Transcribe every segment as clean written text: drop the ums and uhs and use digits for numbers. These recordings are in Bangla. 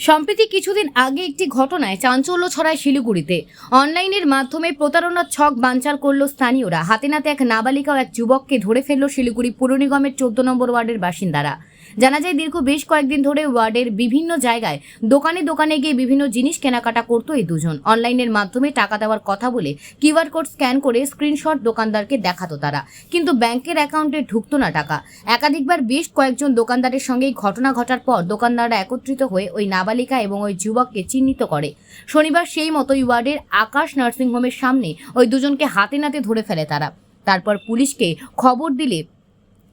সম্প্রতি কিছুদিন আগে একটি ঘটনায় চাঞ্চল্য ছড়ায় শিলিগুড়িতে। অনলাইনের মাধ্যমে প্রতারণার ছক বানচাল করল স্থানীয়রা। হাতে নাতে এক নাবালিকা ও এক যুবককে ধরে ফেলল শিলিগুড়ি পুর নিগমের 14 নম্বর ওয়ার্ডের বাসিন্দারা। জানা যায় দীর্ঘ বেশ কয়েকদিন ধরে ওয়ার্ডের বিভিন্ন জায়গায় দোকানে দোকানে গিয়ে বিভিন্ন জিনিস কেনাকাটা করত এই দুজন। অনলাইনের মাধ্যমে টাকা দেওয়ার কথা বলে কিউআর কোড স্ক্যান করে স্ক্রিনশট দোকানদারকে দেখাতো তারা, কিন্তু ব্যাংকের অ্যাকাউন্টে ঢুকতো না টাকা। একাধিকবার বেশ কয়েকজন দোকানদারের সঙ্গে ঘটনা ঘটার পর দোকানদাররা একত্রিত হয়ে ওই নাবালিকা এবং ওই যুবককে চিহ্নিত করে। শনিবার সেই মতোই ওয়ার্ডের আকাশ নার্সিংহোমের সামনে ওই দুজনকে হাতে নাতে ধরে ফেলে তারা। তারপর পুলিশকে খবর দিলে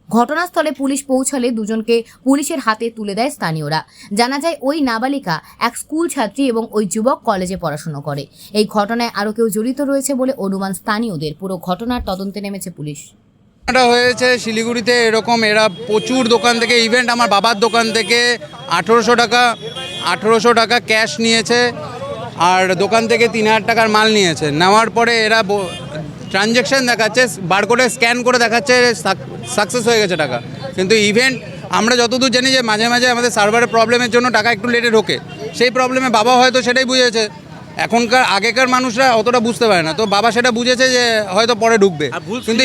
ঘটনাস্থলে পুলিশ পৌঁছালে দুজনকে পুলিশের হাতে তুলে দেয় স্থানীয়রা। জানা যায় ওই নাবালিকা এক স্কুল ছাত্রী এবং ওই যুবক কলেজে পড়াশোনা করে। এই ঘটনায় আরও কেউ জড়িত রয়েছে বলে অনুমান স্থানীয়দের। পুরো ঘটনার তদন্তে নেমেছে পুলিশ। এটা হয়েছে শিলিগুড়িতে এরকম, এরা প্রচুর দোকান থেকে, ইভেন্ট আমার বাবার দোকান থেকে 1800 টাকা ক্যাশ নিয়েছে আর দোকান থেকে 3000 টাকার মাল নিয়েছে। নেওয়ার পরে এরা ট্রানজ্যাকশান দেখাচ্ছে, বারকোডে স্ক্যান করে দেখাচ্ছে সাকসেস হয়ে গেছে টাকা, কিন্তু ইভেন্ট আমরা যতদূর জানি যে মাঝে মাঝে আমাদের সার্ভারের প্রবলেমের জন্য টাকা একটু লেটে ঢোকে। সেই প্রবলেমে বাবা হয়তো সেটাই বুঝেছে, এখনকার আগেকার মানুষরা অতটা বুঝতে পারে না, তো বাবা সেটা বুঝেছে যে হয়তো পরে ঢুকবে, কিন্তু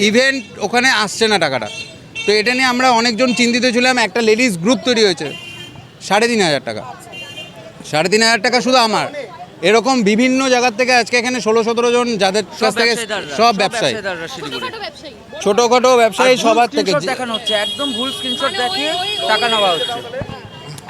ইভেন্ট ওখানে আসছে না টাকাটা। তো এটা নিয়ে আমরা অনেকজন চিন্তিত ছিলাম। একটা লেডিস গ্রুপ তৈরি হয়েছে 3500 টাকা, 3500 টাকা শুধু আমার। এরকম বিভিন্ন জায়গার থেকে আজকে এখানে 16-17 জন, যাদের কাছ থেকে সব ব্যবসায়ী, ছোটখাটো ব্যবসায়ী সবার থেকে দেখানো হচ্ছে। একদম ভুল স্ক্রিনশট দেখিয়ে টাকা নেওয়া হচ্ছে,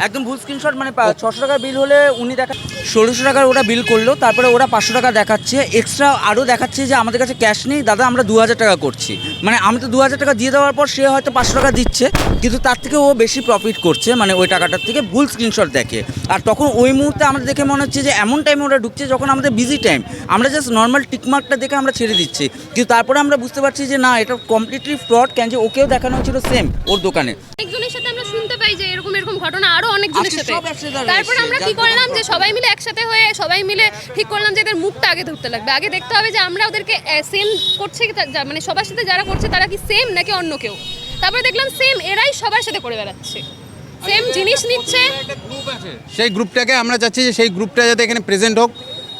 একদম ভুল স্ক্রিনশট। মানে 600 টাকার বিল হলে উনি দেখা 1600 টাকার ওরা বিল করলো, তারপরে ওরা 500 টাকা দেখাচ্ছে এক্সট্রা, আরও দেখাচ্ছে যে আমাদের কাছে ক্যাশ নেই দাদা, আমরা 2000 টাকা করছি। মানে আমি তো 2000 টাকা দিয়ে দেওয়ার পর সে হয়তো 500 টাকা দিচ্ছে, কিন্তু তার থেকে ও বেশি প্রফিট করছে, মানে ওই টাকাটার থেকে ভুল স্ক্রিনশট দেখে। আর তখন ওই মুহূর্তে আমাদের দেখে মনে হচ্ছে যে এমন টাইমে ওরা ঢুকছে যখন আমাদের বিজি টাইম, আমরা জাস্ট নর্মাল টিকমার্কটা দেখে আমরা ছেড়ে দিচ্ছি, কিন্তু তারপরে আমরা বুঝতে পারছি যে না, এটা কমপ্লিটলি ফ্রড। কেন যে ওকেও দেখানো হচ্ছিল সেম ওর দোকানে। একজনের সাথে আমরা শুনতে পাই যে এরকম ঘটনা আরো অনেকজনের সাথে। তারপর আমরা কি করলাম যে সবাই মিলে একসাথে হয়ে সবাই মিলে ঠিক করলাম যে এদের মুখটা আগে ধরতে লাগবে, আগে দেখতে হবে যে আমরা ওদেরকে সেম করছে, মানে সবার সাথে যারা করছে তারা কি সেম নাকি অন্য কেউ। তারপরে দেখলাম সেম, এরাই সবার সাথে করে বেড়াচ্ছে, সেম জিনিস নিচ্ছে। সেই গ্রুপটাকে আমরা চাচ্ছি যে সেই গ্রুপটা যাতে এখানে প্রেজেন্ট হোক,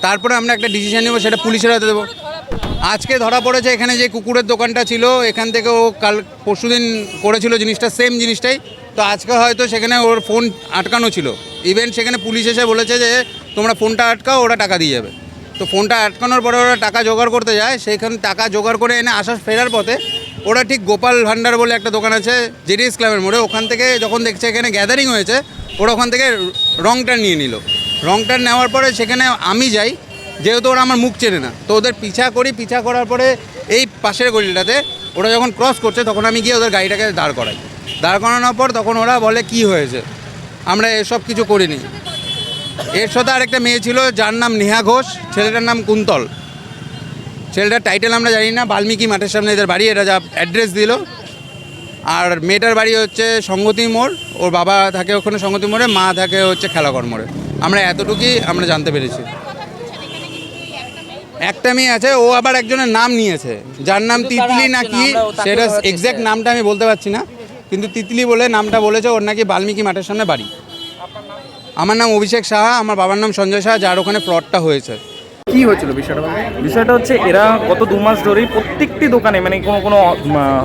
তারপরে আমরা একটা ডিসিশন নেব, সেটা পুলিশের হাতে দেবো। আজকে ধরা পড়েছে এখানে যে কুকুরের দোকানটা ছিল, এখান থেকে ও কাল পরশুদিন করেছিল জিনিসটা, সেম জিনিসটাই। তো আজকে হয়তো সেখানে ওর ফোন আটকানো ছিল, ইভেন্ট সেখানে পুলিশ এসে বলেছে যে তোমরা ফোনটা আটকাও, ওরা টাকা দিয়ে যাবে। তো ফোনটা আটকানোর পরে ওরা টাকা জোগাড় করতে যায়, সেইখানে টাকা জোগাড় করে এনে আসার ফেরার পথে ওরা ঠিক গোপাল ভান্ডার বলে একটা দোকান আছে জেডিএস ক্লাবের মোড়ে, ওখান থেকে যখন দেখছে এখানে গ্যাদারিং হয়েছে, ওরা ওখান থেকে রং টার্ন নিয়ে নিল। রং টার্ন নেওয়ার পরে সেখানে আমি যাই, যেহেতু ওরা আমার মুখ চেনে না, তো ওদের পিছা করার পরে এই পাশের গলিটাতে ওরা যখন ক্রস করছে তখন আমি গিয়ে ওদের গাড়িটাকে দাঁড় করানোর পর তখন ওরা বলে কি হয়েছে, আমরা এসব কিছু করিনি। এর সাথে আরেকটা মেয়ে ছিল যার নাম নেহা ঘোষ, ছেলেটার নাম কুন্তল। ছেলেটার টাইটেল আমরা জানি না, বাল্মীকি মাঠের সামনে এদের বাড়ি, এটা যা অ্যাড্রেস দিল। আর মেয়েটার বাড়ি হচ্ছে সংগতি মোড়, ওর বাবা থাকে ওখানে সংগতি মোড়ে, মা থাকে হচ্ছে খেলাঘর মোড়ে। আমরা এতটুকুই আমরা জানতে পেরেছি। একটা মেয়ে আছে, ও আবার একজনের নাম নিয়েছে যার নাম তিতলি নাকি, সেটা এক্স্যাক্ট নামটা আমি বলতে পারছি না, কিন্তু তিতলি বলে নামটা বলেছে। ওর নাকি বাল্মীকি মাঠের সামনে বাড়ি। আমার নাম অভিষেক সাহা, আমার বাবার নাম সঞ্জয় সাহা, যার ওখানে ফ্রডটা হয়েছে। কি হয়েছিল বিষয়টা হচ্ছে এরা গত 2 মাস ধরেই প্রত্যেকটি দোকানে, মানে কোনো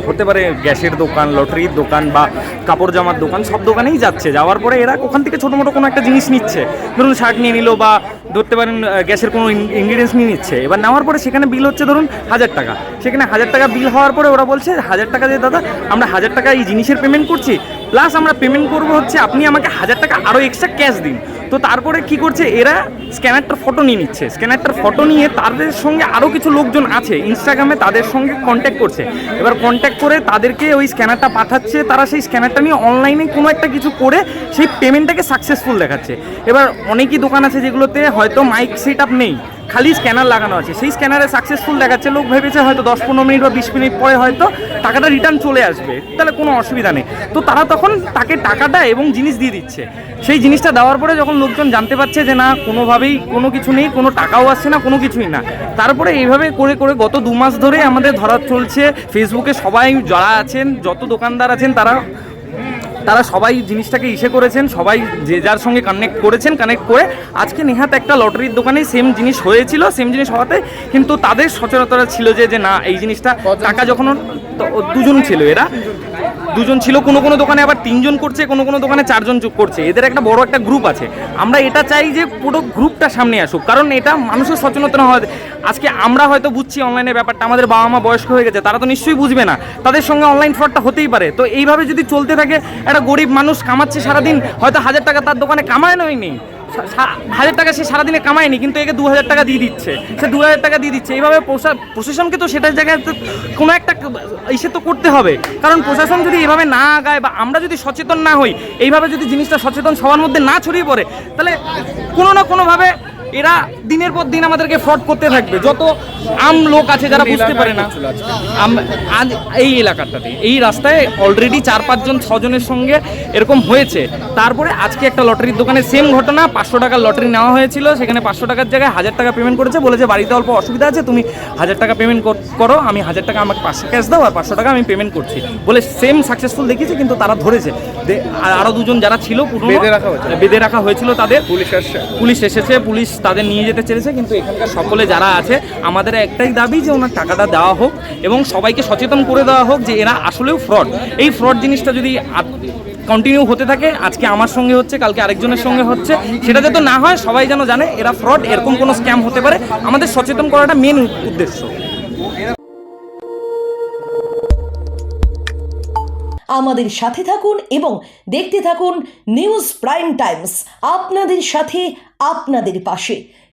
হতে পারে গ্যাসের দোকান, লটারির দোকান বা কাপড় জামার দোকান, সব দোকানেই যাচ্ছে। যাওয়ার পরে এরা ওখান থেকে ছোটো মোটো কোনো একটা জিনিস নিচ্ছে, ধরুন শার্ট নিয়ে নিল বা ধরতে পারেন গ্যাসের কোনো ইনগ্রিডিয়েন্টস নিয়ে নিচ্ছে। এবার নেওয়ার পরে সেখানে বিল হচ্ছে ধরুন 1000 টাকা। সেখানে 1000 টাকা বিল হওয়ার পরে ওরা বলছে 1000 টাকা দিয়ে দাদা আমরা 1000 টাকা এই জিনিসের পেমেন্ট করছি, প্লাস আমরা পেমেন্ট করবো হচ্ছে আপনি আমাকে 1000 টাকা আরও এক্সট্রা ক্যাশ দিন। তো তারপরে কি করছে এরা, স্ক্যানারটার ফটো নিয়ে নিচ্ছে। স্ক্যানারটার ফটো নিয়ে তাদের সঙ্গে আরও কিছু লোকজন আছে ইনস্টাগ্রামে, তাদের সঙ্গে কন্ট্যাক্ট করছে। এবার কন্ট্যাক্ট করে তাদেরকে ওই স্ক্যানারটা পাঠাচ্ছে, তারা সেই স্ক্যানারটা নিয়ে অনলাইনে কোনো একটা কিছু করে সেই পেমেন্টটাকে সাকসেসফুল দেখাচ্ছে। এবার অনেকই দোকান আছে যেগুলোতে হয়তো মাইক সেট আপ নেই, খালি স্ক্যানার লাগানো আছে, সেই স্ক্যানারে সাকসেসফুল দেখাচ্ছে, লোক ভেবেছে হয়তো 10-15 মিনিট বা 20 মিনিট পরে হয়তো টাকাটা রিটার্ন চলে আসবে, তাহলে কোনো অসুবিধা নেই। তো তারা তখন তাকে টাকাটা এবং জিনিস দিয়ে দিচ্ছে। সেই জিনিসটা দেওয়ার পরে যখন লোকজন জানতে পারছে যে না কোনোভাবেই কোনো কিছু নেই, কোনো টাকাও আসছে না, কোনো কিছুই না, তারপরে এইভাবে করে করে গত 2 মাস ধরে আমাদের ধরা চলছে। ফেসবুকে সবাই যারা আছেন, যত দোকানদার আছেন, তারা সবাই জিনিসটাকে ইসে করেছেন, সবাই যে যার সঙ্গে কানেক্ট করে আজকে নেহাত একটা লটারির দোকানে সেম জিনিস হয়েছিল, সেম জিনিস হওয়াতে কিন্তু তাদের সচেতনতা ছিল যে না এই জিনিসটা টাকা যখন 2জন ছিল, এরা 2জন ছিল, কোনো দোকানে আবার 3জন করছে, কোনো দোকানে 4জন করছে, এদের একটা বড় একটা গ্রুপ আছে। আমরা এটা চাই যে পুরো গ্রুপটা সামনে আসুক, কারণ এটা মানুষের সচেতনতা হয়। আজকে আমরা হয়তো বুঝছি অনলাইনের ব্যাপারটা, আমাদের বাবা মা বয়স্ক হয়ে গেছে, তারা তো নিশ্চয়ই বুঝবে না, তাদের সঙ্গে অনলাইন ফ্রডটা হতেই পারে। তো এইভাবে যদি চলতে থাকে, একটা গরিব মানুষ কামাচ্ছে সারাদিন, হয়তো 1000 টাকা তার দোকানে কামায়ই নেই, 1000 টাকা সে সারাদিনে কামায়নি, কিন্তু একে 2000 টাকা দিয়ে দিচ্ছে, সে 2000 টাকা দিয়ে দিচ্ছে। এইভাবে প্রশাসনকে তো সেটার জায়গায় কোনো একটা ইসে তো করতে হবে, কারণ প্রশাসন যদি এভাবে না আগায় বা আমরা যদি সচেতন না হই, এইভাবে যদি জিনিসটা সচেতন সবার মধ্যে না ছড়িয়ে পড়ে, তাহলে কোনো না কোনোভাবে এরা দিনের পর দিন আমাদেরকে ফ্রড করতে থাকবে। যত আম লোক আছে যারা বুঝতে পারে না, আজ এই এলাকাটাতে এই রাস্তায় অলরেডি 4-5-6 জনের সঙ্গে এরকম হয়েছে। তারপরে আজকে একটা লটারির দোকানে সেম ঘটনা, 500 টাকার লটারি নেওয়া হয়েছিল, সেখানে 500 টাকার জায়গায় 1000 টাকা পেমেন্ট করেছে, বলেছে বাড়িতে অল্প অসুবিধা আছে, তুমি 1000 টাকা পেমেন্ট করো, আমি 1000 টাকা আমাকে 500 ক্যাশ দাও আর 500 টাকা আমি পেমেন্ট করছি বলে সেম সাকসেসফুল দেখিয়েছে। কিন্তু তারা ধরেছে, আরও 2জন যারা ছিল পুরনো বেঁধে রাখা হয়েছিল, তাদের পুলিশ এসেছে, পুলিশ তাদের নিয়ে যেতে চেয়েছে। কিন্তু এখানকার সকলে যারা আছে, আমাদের একটাই দাবি যে ওনার টাকাটা দেওয়া হোক এবং সবাইকে সচেতন করে দেওয়া হোক যে এরা আসলেও ফ্রড। এই ফ্রড জিনিসটা যদি কন্টিনিউ হতে থাকে, আজকে আমার সঙ্গে হচ্ছে, কালকে আরেকজনের সঙ্গে হচ্ছে, সেটা যাতে না হয়, সবাই যেন জানে এরা ফ্রড, এরকম কোনো স্ক্যাম হতে পারে, আমাদের সচেতন করাটা মেন উদ্দেশ্য। আমাদের সাথে থাকুন এবং দেখতে থাকুন নিউজ প্রাইম টাইমস, আপনাদের সাথে, আপনাদের পাশে।